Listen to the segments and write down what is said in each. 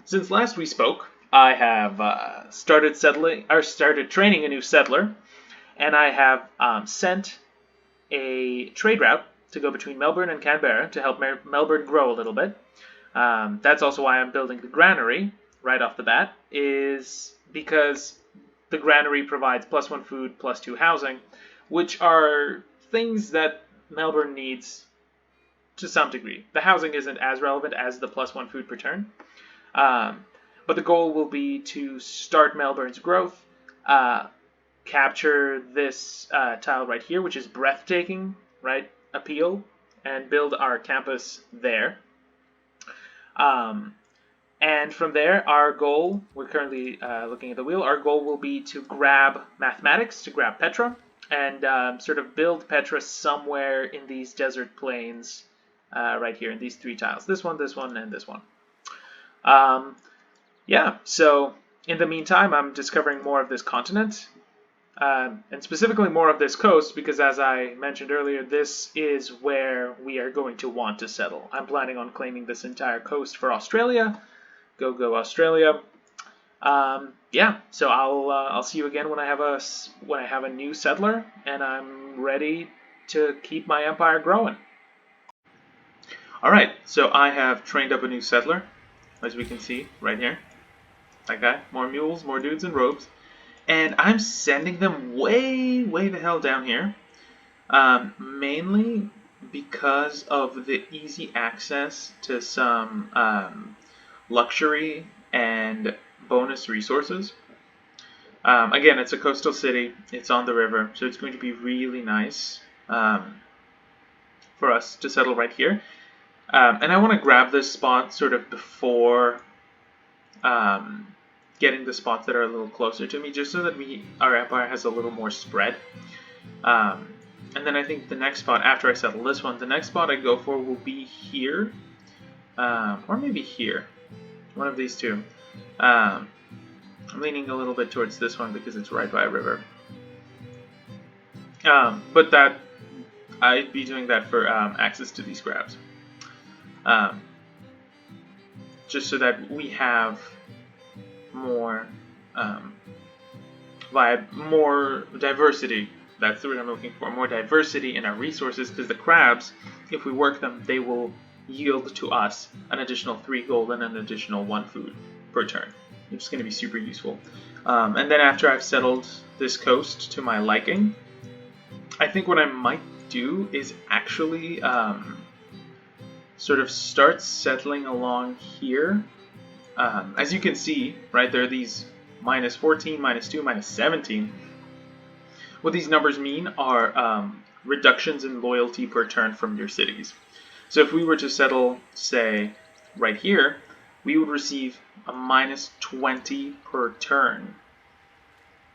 Since last we spoke, I have started training a new settler, and I have sent a trade route to go between Melbourne and Canberra to help Melbourne grow a little bit. That's also why I'm building the granary right off the bat, is because the granary provides +1 food, +2 housing, which are things that Melbourne needs to some degree. The housing isn't as relevant as the +1 food per turn. Um, but the goal will be to start Melbourne's growth, capture this tile right here, which is breathtaking, right? Appeal, and build our campus there. And from there, our goal, we're currently looking at the wheel, our goal will be to grab mathematics, to grab Petra, and sort of build Petra somewhere in these desert plains right here in these 3 tiles. This one, and this one. Yeah, so in the meantime, I'm discovering more of this continent, and specifically more of this coast, because as I mentioned earlier, this is where we are going to want to settle. I'm planning on claiming this entire coast for Australia. Go Australia. Yeah, so I'll see you again when I have a new settler, and I'm ready to keep my empire growing. All right, so I have trained up a new settler, as we can see right here. That guy, more mules, more dudes in robes. And I'm sending them way the hell down here. Mainly because of the easy access to some luxury and bonus resources. Again, it's a coastal city. It's on the river, so it's going to be really nice for us to settle right here. And I want to grab this spot sort of before getting the spots that are a little closer to me, just so that our empire has a little more spread. And then I think the next spot, after I settle this one, the next spot I go for will be here, or maybe here, one of these two. I'm leaning a little bit towards this one because it's right by a river. But that I'd be doing that for access to these grabs. Just so that we have more more diversity. That's the word I'm looking for. More diversity in our resources, because the crabs, if we work them, they will yield to us an additional 3 gold and an additional 1 food per turn, which is going to be super useful. And then after I've settled this coast to my liking, I think what I might do is actually sort of start settling along here. As you can see, right, there are these -14, -2, -17. What these numbers mean are reductions in loyalty per turn from your cities. So if we were to settle, say, right here, we would receive a -20 per turn.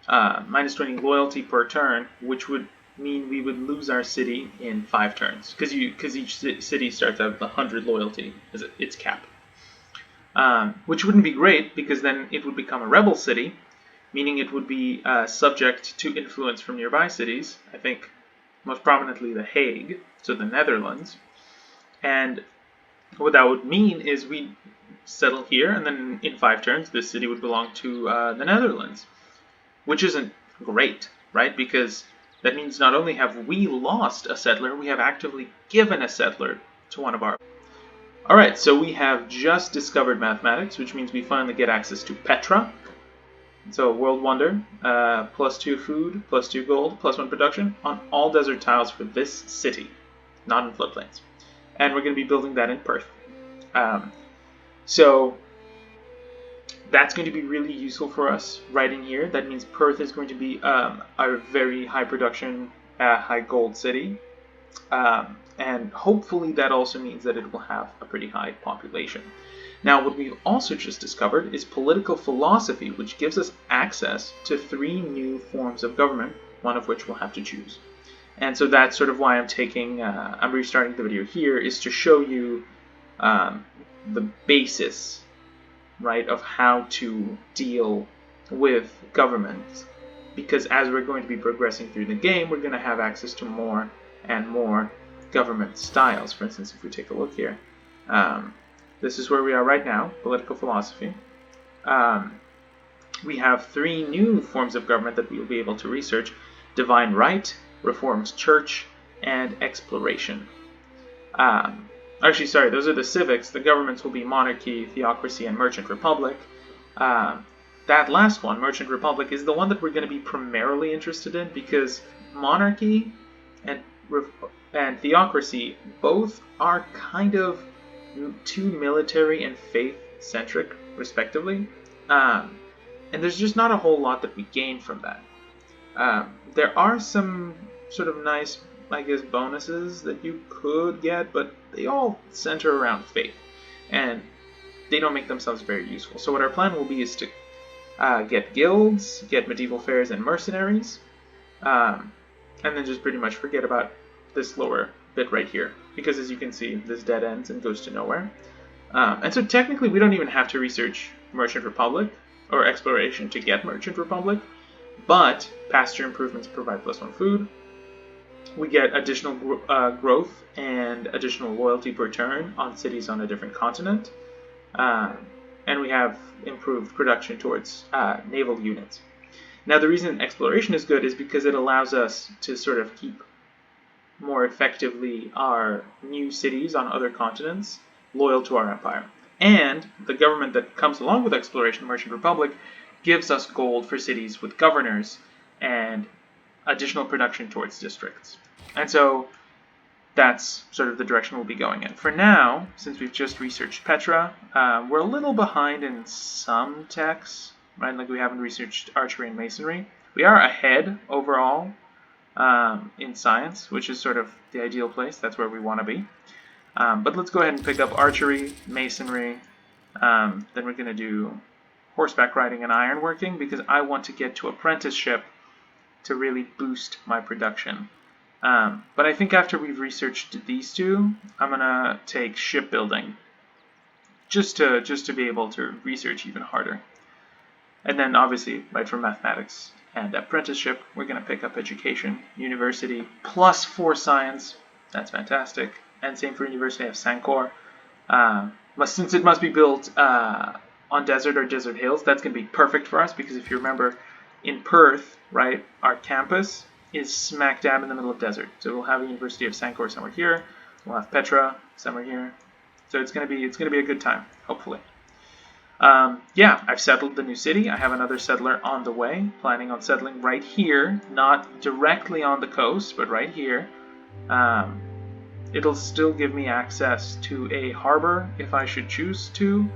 -20 loyalty per turn, which would mean we would lose our city in 5 turns, because each city starts out with 100 loyalty as its cap. Which wouldn't be great, because then it would become a rebel city, meaning it would be subject to influence from nearby cities, I think most prominently The Hague, so the Netherlands. And what that would mean is we'd settle here, and then in 5 turns this city would belong to the Netherlands, which isn't great, right? Because that means not only have we lost a settler, we have actively given a settler to one of our... Alright, so we have just discovered mathematics, which means we finally get access to Petra. So, World Wonder, +2 food, +2 gold, +1 production on all desert tiles for this city, not in floodplains. And we're going to be building that in Perth. So, that's going to be really useful for us right in here. That means Perth is going to be our very high production, high gold city. And hopefully that also means that it will have a pretty high population. Now, what we've also just discovered is political philosophy, which gives us access to 3 new forms of government, one of which we'll have to choose. And so that's sort of why I'm restarting the video here, is to show you the basis, right, of how to deal with government. Because as we're going to be progressing through the game, we're going to have access to more and more government styles. For instance, if we take a look here, This is where we are right now, political philosophy. Um, we have 3 new forms of government that we will be able to research: divine right, reformed church, and exploration. Actually, sorry, those are the civics. The governments will be monarchy, theocracy, and merchant republic. Um, that last one, merchant republic, is the one that we're going to be primarily interested in because monarchy and and theocracy both are kind of too military and faith centric, respectively. And there's just not a whole lot that we gain from that. There are some sort of nice, I guess, bonuses that you could get, but they all center around faith, and they don't make themselves very useful. So what our plan will be is to get guilds, get medieval fairs and mercenaries, and then just pretty much forget about this lower bit right here, because as you can see, this dead ends and goes to nowhere. And so technically we don't even have to research Merchant Republic or exploration to get Merchant Republic, but pasture improvements provide +1 food. We get additional growth and additional loyalty per turn on cities on a different continent. And we have improved production towards naval units. Now, the reason exploration is good is because it allows us to sort of keep more effectively our new cities on other continents loyal to our empire. And the government that comes along with exploration, Merchant Republic, gives us gold for cities with governors and additional production towards districts. And so that's sort of the direction we'll be going in. For now, since we've just researched Petra, we're a little behind in some techs, right? Like we haven't researched archery and masonry. We are ahead overall in science, which is sort of the ideal place. That's where we want to be. But let's go ahead and pick up archery, masonry. Then we're going to do horseback riding and ironworking because I want to get to apprenticeship to really boost my production. But I think after we've researched these two, I'm going to take shipbuilding just to be able to research even harder. And then obviously, right, for mathematics and apprenticeship, we're going to pick up education, university, +4 science. That's fantastic. And same for University of Sankor. Since it must be built on desert or desert hills, that's going to be perfect for us because if you remember, in Perth, right, our campus is smack dab in the middle of desert. So we'll have the University of Sankor somewhere here. We'll have Petra somewhere here. So it's going to be a good time, hopefully. Yeah, I've settled the new city. I have another settler on the way, planning on settling right here, not directly on the coast, but right here. It'll still give me access to a harbor if I should choose to,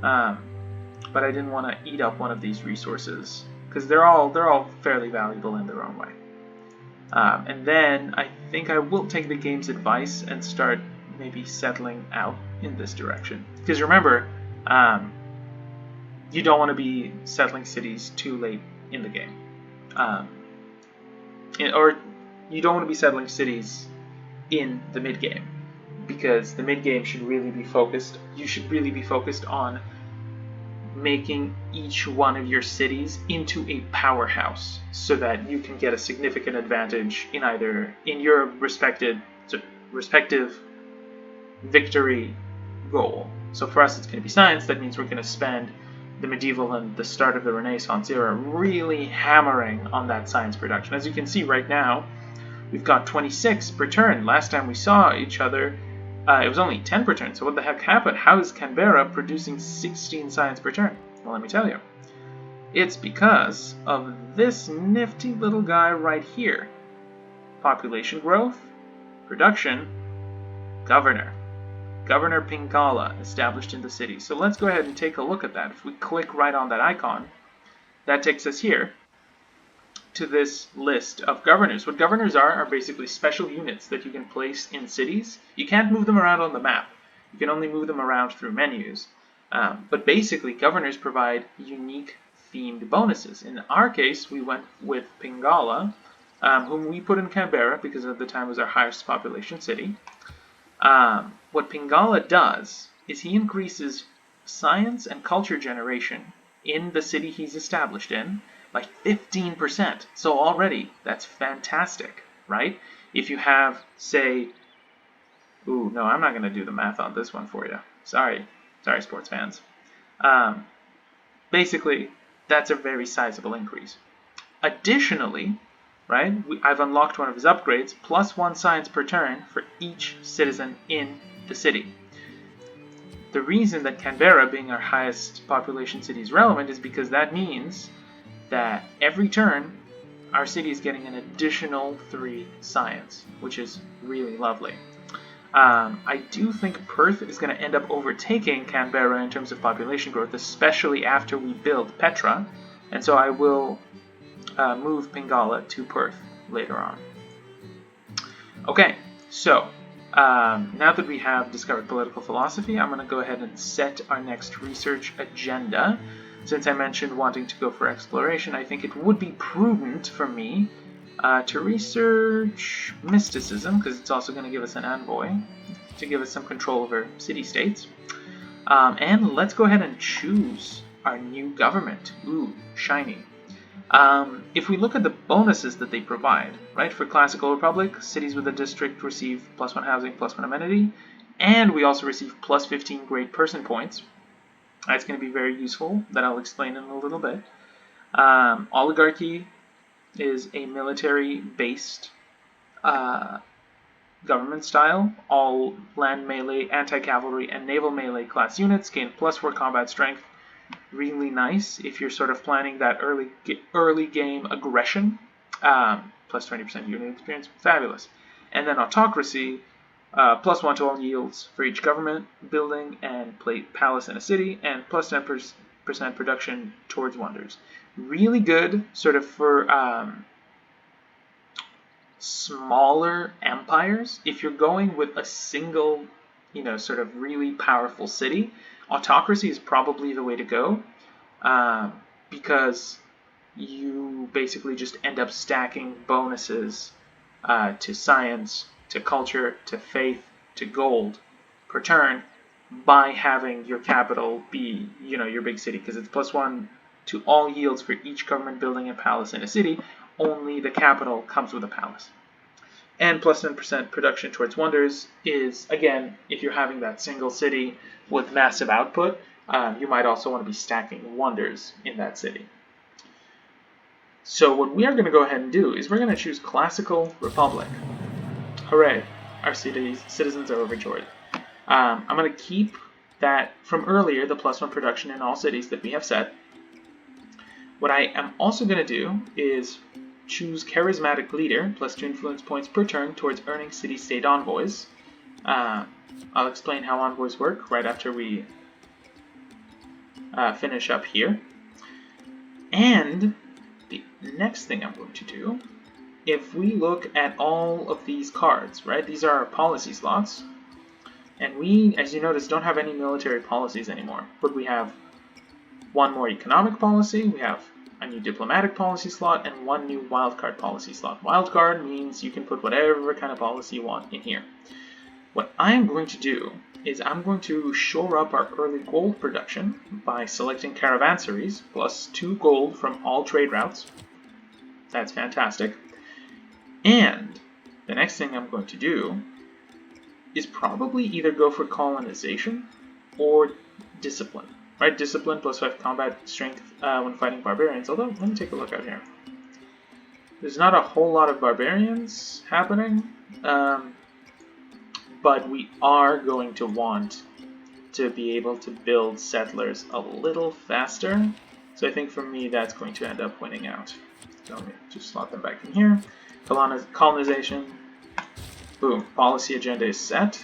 but I didn't want to eat up one of these resources because they're all fairly valuable in their own way. And then I think I will take the game's advice and start maybe settling out in this direction. Because remember, you don't want to be settling cities too late in the game, or you don't want to be settling cities in the mid game, because the mid game should really be focused. You should really be focused on making each one of your cities into a powerhouse, so that you can get a significant advantage in either in your respective victory goal. So for us, it's going to be science. That means we're going to spend the medieval and the start of the Renaissance era really hammering on that science production. As you can see right now, we've got 26 per turn. Last time we saw each other, it was only 10 per turn. So what the heck happened? How is Canberra producing 16 science per turn? Well, let me tell you. It's because of this nifty little guy right here. Population growth, production, governor. Governor Pingala established in the city. So let's go ahead and take a look at that. If we click right on that icon, that takes us here to this list of governors. What governors are basically special units that you can place in cities. You can't move them around on the map. You can only move them around through menus. But basically, governors provide unique themed bonuses. In our case, we went with Pingala, whom we put in Canberra because at the time it was our highest population city. What Pingala does is he increases science and culture generation in the city he's established in by 15%. So already, that's fantastic, right? If you have, say, ooh, no, I'm not going to do the math on this one for you. Sorry. Sorry, sports fans. Basically, that's a very sizable increase. Additionally, right, I've unlocked one of his upgrades, +1 science per turn for each citizen in the city. The reason that Canberra, being our highest population city, is relevant is because that means that every turn, our city is getting an additional 3 science, which is really lovely. I do think Perth is going to end up overtaking Canberra in terms of population growth, especially after we build Petra, and so I will move Pingala to Perth later on. Okay, so now that we have discovered political philosophy, I'm going to go ahead and set our next research agenda. Since I mentioned wanting to go for exploration, I think it would be prudent for me to research mysticism, because it's also going to give us an envoy to give us some control over city-states. And let's go ahead and choose our new government. Ooh, shiny. If we look at the bonuses that they provide, right, for Classical Republic, cities with a district receive +1 housing, +1 amenity, and we also receive +15 great person points. That's going to be very useful, that I'll explain in a little bit. Oligarchy is a military-based government style. All land melee, anti-cavalry, and naval melee class units gain +4 combat strength. Really nice if you're sort of planning that early game aggression. +20% unit experience, fabulous. And then autocracy, +1 to all yields for each government building and palace in a city, and +10% production towards wonders. Really good sort of for smaller empires. If you're going with a single, sort of really powerful city, autocracy is probably the way to go, because you basically just end up stacking bonuses to science, to culture, to faith, to gold per turn by having your capital be, your big city, because it's +1 to all yields for each government building and palace in a city. Only the capital comes with a palace. And +10% production towards wonders is, again, if you're having that single city with massive output, you might also want to be stacking wonders in that city. So what we are going to go ahead and do is we're going to choose Classical Republic. Hooray, our citizens are overjoyed. I'm going to keep that from earlier, the +1 production in all cities that we have set. What I am also going to do is choose Charismatic Leader, +2 influence points per turn towards earning city-state envoys. I'll explain how envoys work right after we finish up here. And the next thing I'm going to do, if we look at all of these cards, right, these are our policy slots, and we, as you notice, don't have any military policies anymore, but we have one more economic policy, we have a new diplomatic policy slot, and one new wildcard policy slot. Wildcard means you can put whatever kind of policy you want in here. What I am going to do is I'm going to shore up our early gold production by selecting caravansaries, +2 gold from all trade routes. That's fantastic. And the next thing I'm going to do is probably either go for colonization or discipline. Right, discipline +5 combat strength when fighting barbarians. Although, let me take a look out here. There's not a whole lot of barbarians happening, but we are going to want to be able to build settlers a little faster. So I think for me, that's going to end up winning out. So let me just slot them back in here. Colonization. Boom. Policy agenda is set.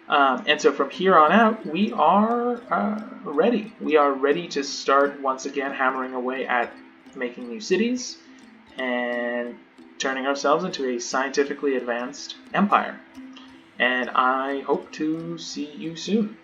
And so from here on out, we are ready. We are ready to start once again hammering away at making new cities and turning ourselves into a scientifically advanced empire. And I hope to see you soon.